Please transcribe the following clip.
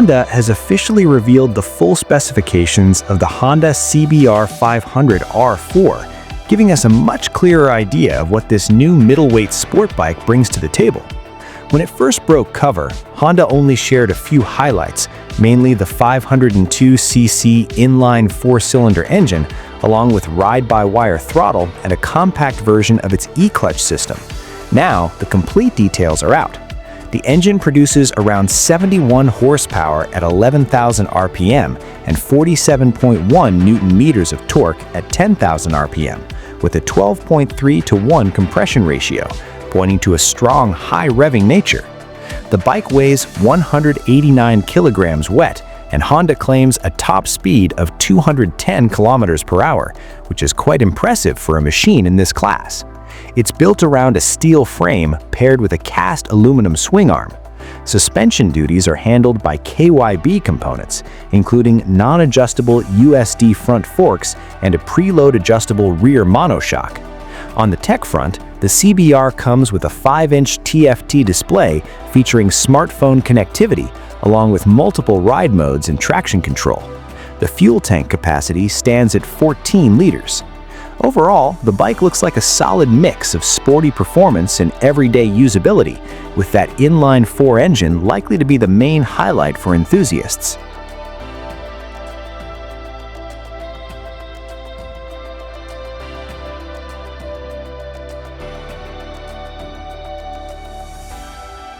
Honda has officially revealed the full specifications of the Honda CBR500R4, giving us a much clearer idea of what this new middleweight sport bike brings to the table. When it first broke cover, Honda only shared a few highlights, mainly the 502cc inline four-cylinder engine, along with ride-by-wire throttle and a compact version of its e-clutch system. Now, the complete details are out. The engine produces around 71 horsepower at 11,000 RPM and 47.1 Newton-meters of torque at 10,000 RPM, with a 12.3:1 compression ratio, pointing to a strong, high-revving nature. The bike weighs 189 kilograms wet, and Honda claims a top speed of 210 kilometers per hour, which is quite impressive for a machine in this class. It's built around a steel frame paired with a cast aluminum swing arm. Suspension duties are handled by KYB components, including non-adjustable USD front forks and a preload-adjustable rear monoshock. On the tech front, the CBR comes with a 5-inch TFT display featuring smartphone connectivity, along with multiple ride modes and traction control. The fuel tank capacity stands at 14 liters. Overall, the bike looks like a solid mix of sporty performance and everyday usability, with that inline-4 engine likely to be the main highlight for enthusiasts.